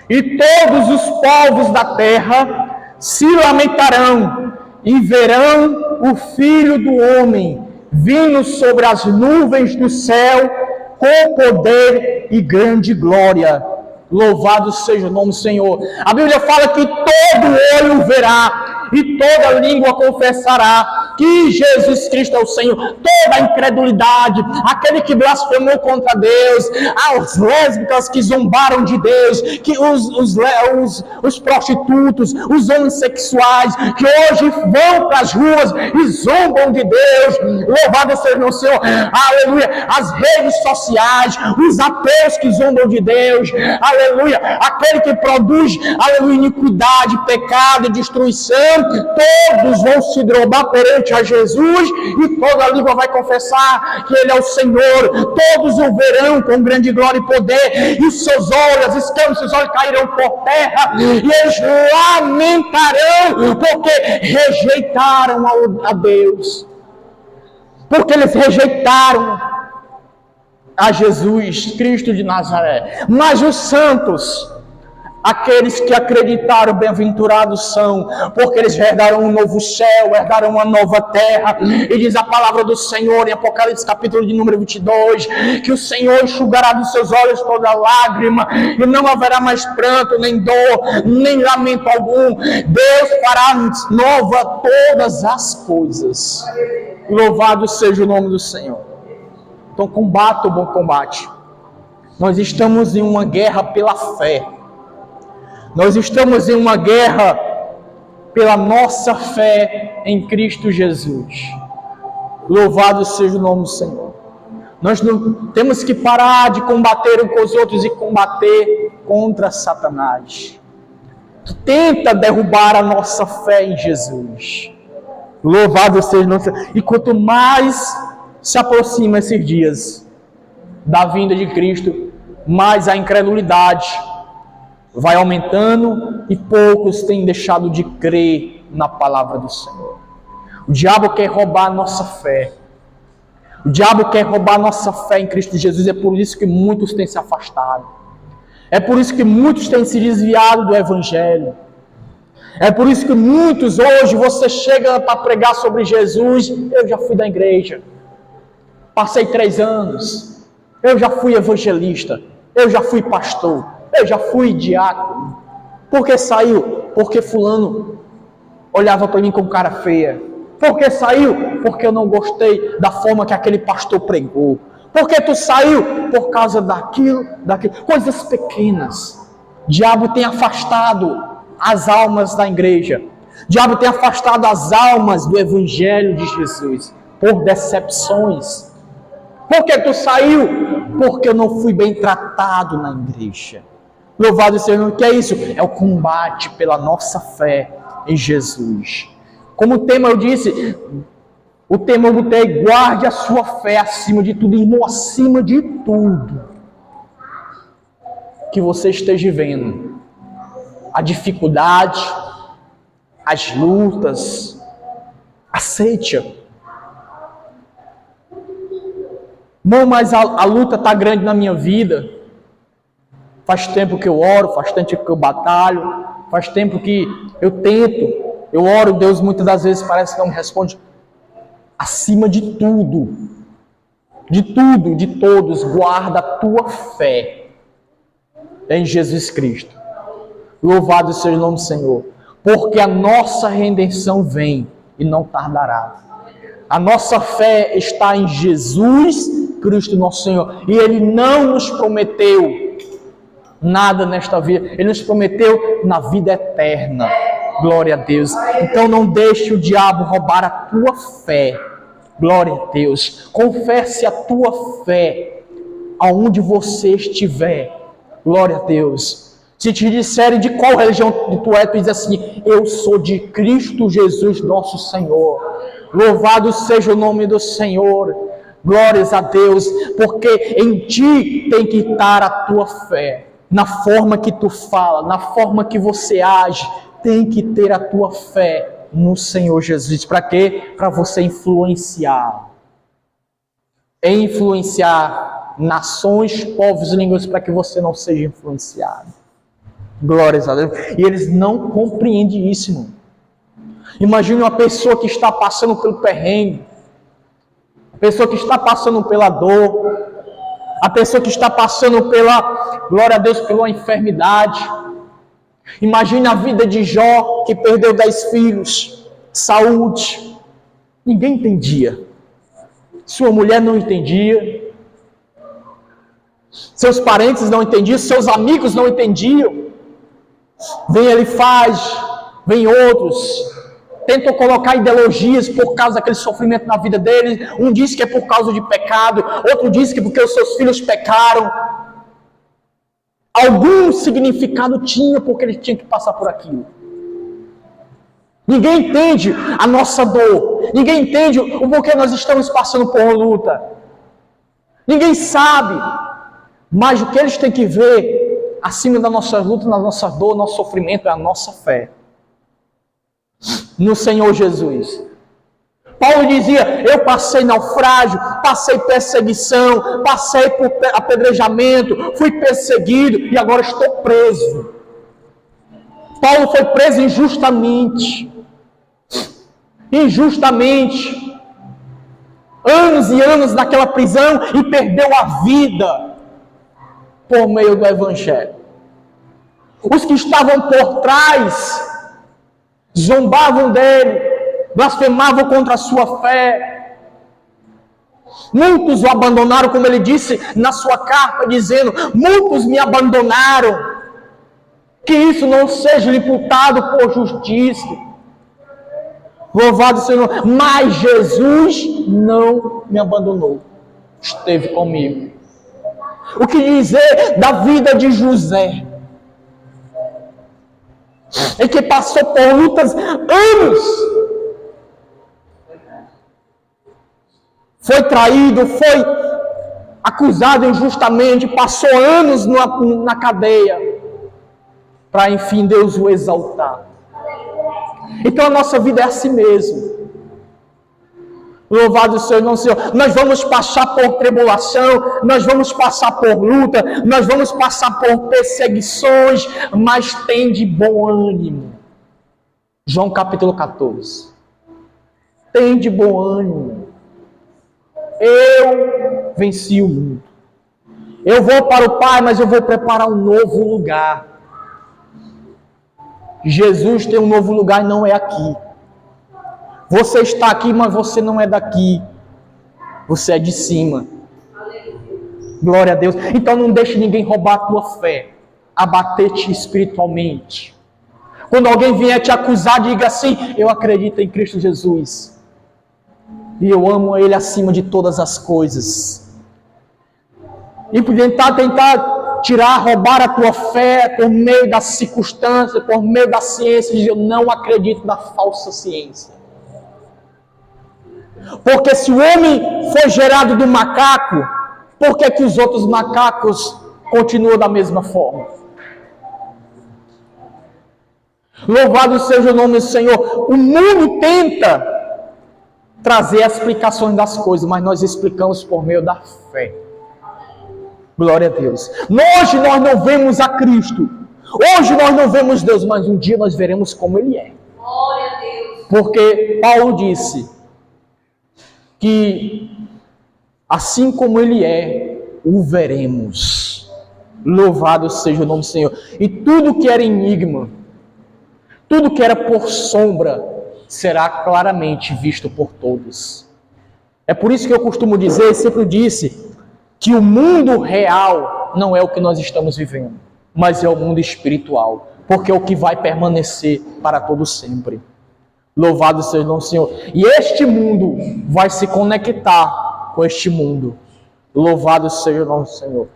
e todos os povos da terra se lamentarão, e verão o Filho do Homem vindo sobre as nuvens do céu, com poder e grande glória. Louvado seja o nome do Senhor. A Bíblia fala que todo olho verá, e toda língua confessará que Jesus Cristo é o Senhor. Toda a incredulidade, aquele que blasfemou contra Deus, as lésbicas que zombaram de Deus, que os prostitutos, os homossexuais, que hoje vão para as ruas e zombam de Deus. Louvado seja o Senhor. Aleluia. As redes sociais, os ateus que zombam de Deus. Aleluia. Aquele que produz, aleluia, iniquidade, pecado e destruição, todos vão se dobrar perante a Jesus, e toda a língua vai confessar que Ele é o Senhor. Todos o verão com grande glória e poder, e os seus olhos, as escamas, seus olhos cairão por terra, e eles lamentarão, porque rejeitaram a Deus, porque eles rejeitaram a Jesus Cristo de Nazaré. Mas os santos, aqueles que acreditaram, bem-aventurados são, porque eles herdarão um novo céu, herdarão uma nova terra. E diz a palavra do Senhor em Apocalipse capítulo de número 22, que o Senhor enxugará dos seus olhos toda lágrima, e não haverá mais pranto, nem dor, nem lamento algum. Deus fará nova todas as coisas. Louvado seja o nome do Senhor. Então combata o bom combate. Nós estamos em uma guerra pela fé. Nós estamos em uma guerra pela nossa fé em Cristo Jesus. Louvado seja o nome do Senhor. Nós não temos que parar de combater uns com os outros e combater contra Satanás, que tenta derrubar a nossa fé em Jesus. Louvado seja o nome do Senhor. E quanto mais se aproxima esses dias da vinda de Cristo, mais a incredulidade vai aumentando e poucos têm deixado de crer na palavra do Senhor. O diabo quer roubar a nossa fé. O diabo quer roubar a nossa fé em Cristo Jesus. É por isso que muitos têm se afastado. É por isso que muitos têm se desviado do Evangelho. É por isso que muitos hoje, você chega para pregar sobre Jesus. Eu já fui da igreja. Passei 3 anos. Eu já fui evangelista. Eu já fui pastor. Eu já fui diácono. Por que saiu? Porque fulano olhava para mim com cara feia. Por que saiu? Porque eu não gostei da forma que aquele pastor pregou. Por que tu saiu? Por causa daquilo. Coisas pequenas. O diabo tem afastado as almas da igreja. O diabo tem afastado as almas do Evangelho de Jesus. Por decepções. Por que tu saiu? Porque eu não fui bem tratado na igreja. Louvado seja o Senhor. O que é isso? É o combate pela nossa fé em Jesus. Como o tema eu disse, o tema eu botei: guarde a sua fé acima de tudo, irmão, acima de tudo que você esteja vendo. A dificuldade, as lutas, aceite-a. Não, mas a luta está grande na minha vida. Faz tempo que eu oro, faz tempo que eu batalho, faz tempo que eu tento. Eu oro, Deus muitas das vezes parece que não me responde. Acima de tudo, de todos, guarda a tua fé em Jesus Cristo. Louvado seja o nome do Senhor. Porque a nossa redenção vem e não tardará. A nossa fé está em Jesus Cristo nosso Senhor. E Ele não nos prometeu nada nesta vida. Ele nos prometeu na vida eterna. Glória a Deus. Então não deixe o diabo roubar a tua fé. Glória a Deus. Confesse a tua fé aonde você estiver. Glória a Deus. Se te disserem de qual religião tu é, tu diz assim: eu sou de Cristo Jesus nosso Senhor. Louvado seja o nome do Senhor. Glórias a Deus. Porque em ti tem que estar a tua fé. Na forma que tu fala, na forma que você age, tem que ter a tua fé no Senhor Jesus. Para quê? Para você influenciar. Influenciar nações, povos e línguas, para que você não seja influenciado. Glórias a Deus. E eles não compreendem isso, irmão. Imagine uma pessoa que está passando pelo perrengue, a pessoa que está passando pela dor, a pessoa que está passando pela, glória a Deus, pela enfermidade. Imagine a vida de Jó, que perdeu 10 filhos, saúde. Ninguém entendia. Sua mulher não entendia. Seus parentes não entendiam, seus amigos não entendiam. Vem ele faz, vem outros, tentam colocar ideologias por causa daquele sofrimento na vida deles. Um diz que é por causa de pecado, outro diz que é porque os seus filhos pecaram. Algum significado tinha porque ele tinha que passar por aquilo. Ninguém entende a nossa dor. Ninguém entende o porquê nós estamos passando por luta. Ninguém sabe. Mas o que eles têm que ver acima da nossa luta, da nossa dor, nosso sofrimento, é a nossa fé no Senhor Jesus. Paulo dizia: eu passei naufrágio, passei perseguição, passei por apedrejamento, fui perseguido e agora estou preso. Paulo foi preso injustamente. Injustamente. Anos e anos naquela prisão e perdeu a vida por meio do Evangelho. Os que estavam por trás zombavam dele, blasfemavam contra a sua fé. Muitos o abandonaram, como ele disse na sua carta, dizendo: muitos me abandonaram. Que isso não seja imputado por justiça. Louvado seja o Senhor. Mas Jesus não me abandonou. Esteve comigo. O que dizer da vida de José? Ele que passou por lutas anos. foi traído, foi acusado injustamente, passou anos na cadeia, para enfim Deus o exaltar. Então a nossa vida é assim mesmo. Louvado seja o nome do Senhor. Nós vamos passar por tribulação, nós vamos passar por luta, nós vamos passar por perseguições, mas tem de bom ânimo. João capítulo 14. Tem de bom ânimo. Eu venci o mundo. Eu vou para o Pai, mas eu vou preparar um novo lugar. Jesus tem um novo lugar e não é aqui. Você está aqui, mas você não é daqui. Você é de cima. Glória a Deus. Então não deixe ninguém roubar a tua fé, abater-te espiritualmente. Quando alguém vier te acusar, diga assim: eu acredito em Cristo Jesus. E eu amo Ele acima de todas as coisas. E por tentar tirar, roubar a tua fé por meio das circunstâncias, por meio da ciência, eu não acredito na falsa ciência. Porque se o homem foi gerado do macaco, por que os outros macacos continuam da mesma forma? Louvado seja o nome do Senhor. O mundo tenta trazer as explicações das coisas, mas nós explicamos por meio da fé. Glória a Deus. Hoje nós não vemos a Cristo. Hoje nós não vemos Deus, mas um dia nós veremos como Ele é. Glória a Deus. Porque Paulo disse que assim como Ele é, o veremos. Louvado seja o nome do Senhor. E tudo que era enigma, tudo que era por sombra, será claramente visto por todos. É por isso que eu costumo dizer, sempre disse, que o mundo real não é o que nós estamos vivendo, mas é o mundo espiritual, porque é o que vai permanecer para todo sempre. Louvado seja o nome do Senhor. E este mundo vai se conectar com este mundo. Louvado seja o nome do Senhor.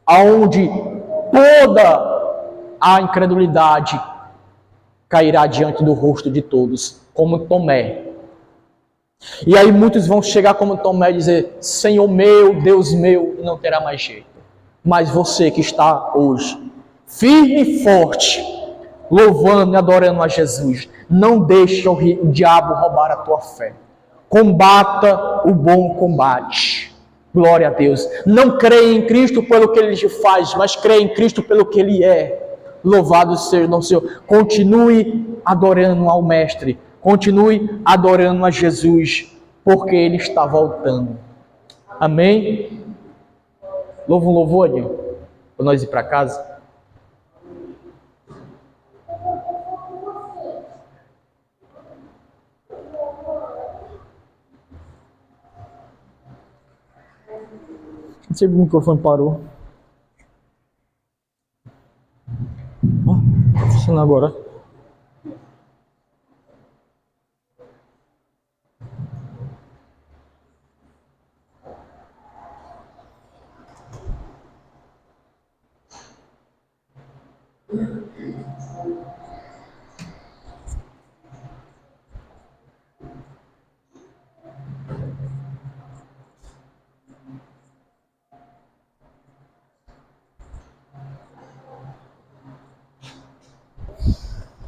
Aonde toda a incredulidade cairá diante do rosto de todos, como Tomé. E aí muitos vão chegar como Tomé e dizer: Senhor meu, Deus meu, e não terá mais jeito. Mas você que está hoje, firme e forte, louvando e adorando a Jesus, não deixe o diabo roubar a tua fé. Combata o bom combate. Glória a Deus. Não creia em Cristo pelo que Ele te faz, mas creia em Cristo pelo que Ele é. Louvado seja o nosso Senhor. Continue adorando ao Mestre. Continue adorando a Jesus, porque Ele está voltando. Amém? Louva um louvor, Adinho, para nós ir para casa. Não sei se o microfone parou. Está funcionando agora.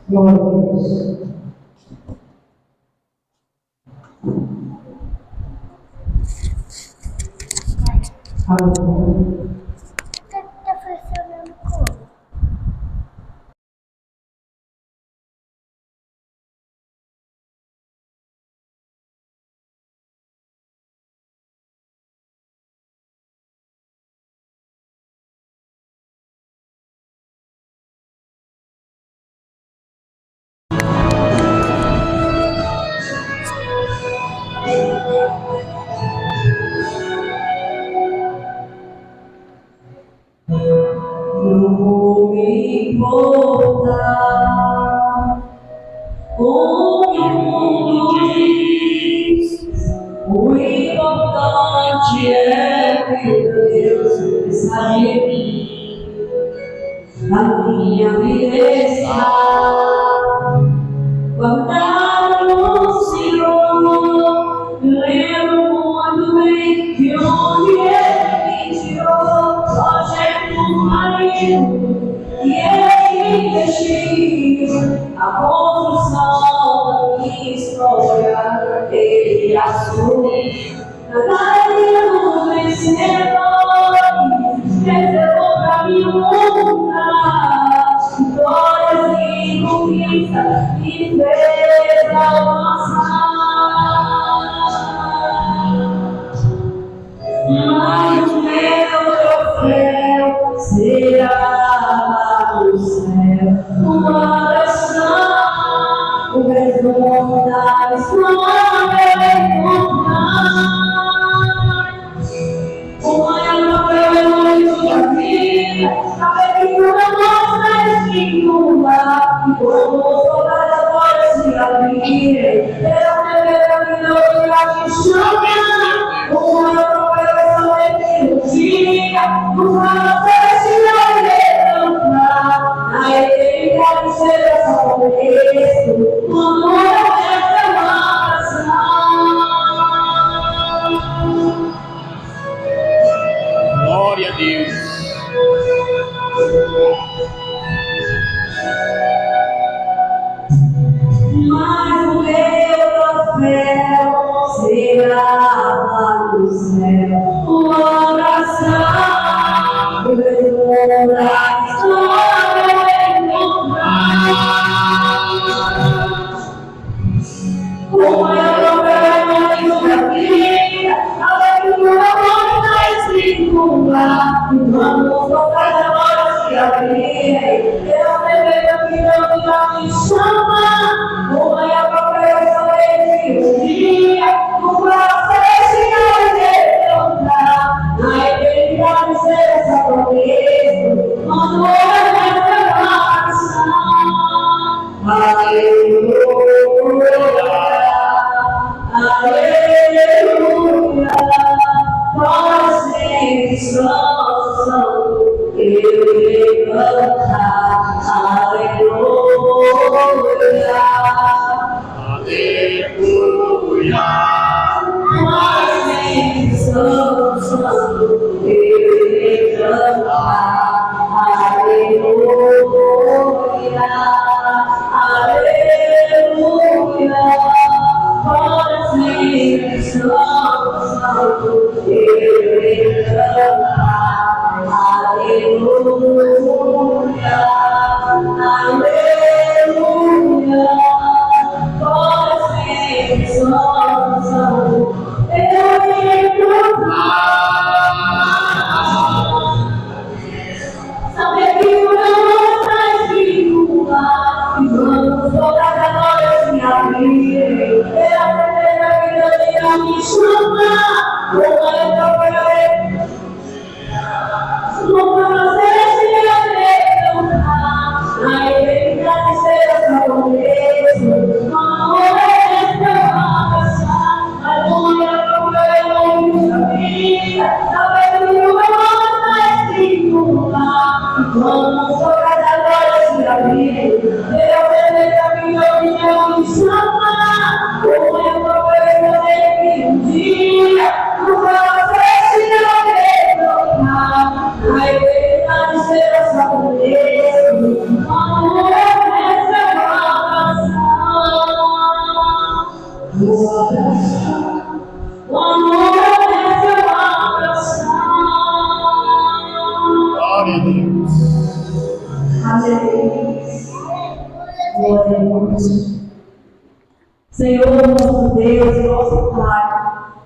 Glória a Deus. Aleluia. Tá funcionando como? Eu vou me importar com o que o mundo diz. O importante é que Deus está em mim. A minha vida está guardada no Senhor. Lembro muito bem. saber que tu não mostras nenhuma, e quando todas as portas se abrirem, terá um dever maravilhoso que a te chama. Uma promessa é que um dia, no final celestial levantar, na eternidade será só começo, o amor é uma Glória a Deus. Mas o meu troféu será lá no céu, o abraçar, o demorar, história encontrar. O maior troféu é o da vida, saber que o meu amor está escrito lá, e vamos tocar as portas que abrirem, terá um dever que não me chama. Uma é a promessa de um dia, o processo de levantar, na eternidade será essa promessa, quando é essa aleluia, aleluia, para sempre santo, eu levantar, aleluia. Aleluia. Mas nem santo, eu levantar, aleluia, aleluia. Mas nem santo, eu levantar, aleluia, aleluia. Saber que o meu amor está escrito lá, e vamos todas as glórias se abrirem, é a primeira vida que irá me chamar, como é que eu vou no processo de levantar, na eternidade será só começo, quando é essa abraçar, a glória proclama a vida, saber que o meu amor está escrito lá, e quando todas as glórias se abrirem, terá o dever caminho que não me chama, como é proclama que um dia, no processo de levantar, a eternidade será só começo, quando é essa abraçar, o amor é seu abraçar. Glória a Deus. Aleluia. Glória a Deus. Senhor, nosso Deus e nosso Pai,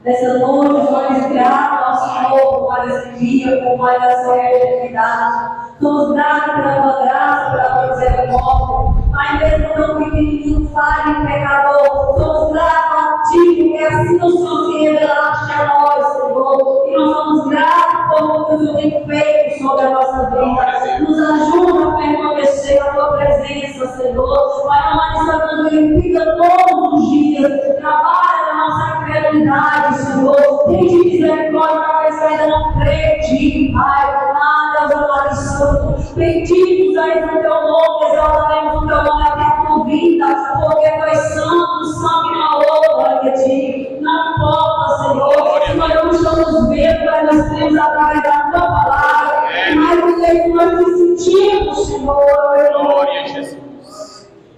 nessa noite nós gratos ao Senhor por mais esse dia, por mais essa oportunidade. Somos gratos pela tua graça, pela tua misericórdia. Mas mesmo não pequenininho, falho e pecador, somos gratos a ti, porque assim o Senhor se revelaste a nós, Senhor. E nós somos gratos por tudo que o Senhor tem feito sobre a nossa vida. Nos ajuda a permanecer na tua presença, Senhor. Pai, a manifestação glorifica todos os dias. Trabalha na nossa incredulidade, Senhor. Tem de misericórdia para aqueles que ainda não creem em ti, Pai. Deus amado santo. Benditos aí no teu nome, exaltaremos o teu nome até a tua vida, porque tu és santo, santo e maldoso, glória a ti. Não importa, Senhor, se nós não estamos vendo, mas nós temos através da tua palavra, mas o que nós te sentimos, Senhor. Glória a Jesus.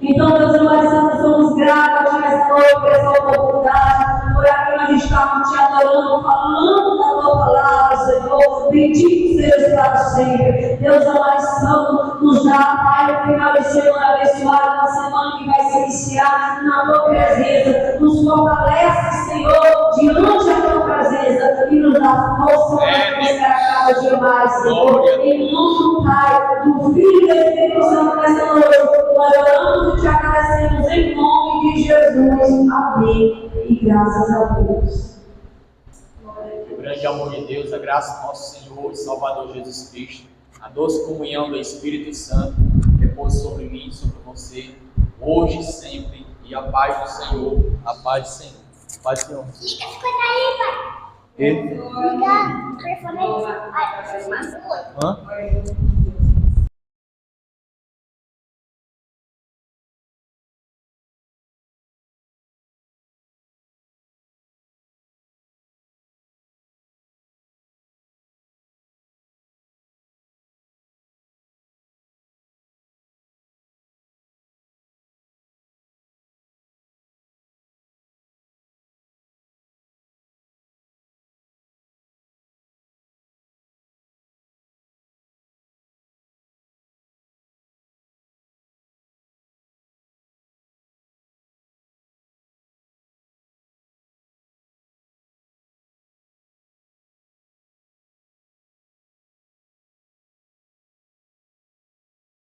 Então, Deus amado santo, somos gratos a ti nessa noite por essa oportunidade, por aqui nós estamos te adorando, falando da tua palavra, Senhor. Bendito seja para sempre. Deus amado santo, nos dá, Pai, o final de semana abençoado, uma semana que vai se iniciar na tua presença. Nos fortalece, Senhor, diante da tua presença e nos dá força para buscar cada dia mais, Senhor. Em nome do Pai, do Filho e do Espírito Santo, nessa noite, nós oramos e te agradecemos em nome de Jesus. Amém. E graças a Deus. O grande amor de Deus, a graça do nosso Senhor e Salvador Jesus Cristo, a A doce comunhão do Espírito Santo repousa sobre mim e sobre você, hoje e sempre. E a paz do Senhor, a paz do Senhor. A paz do Senhor. Liga as coisas aí, pai. E? Liga o telefone aí. Ai, Hã?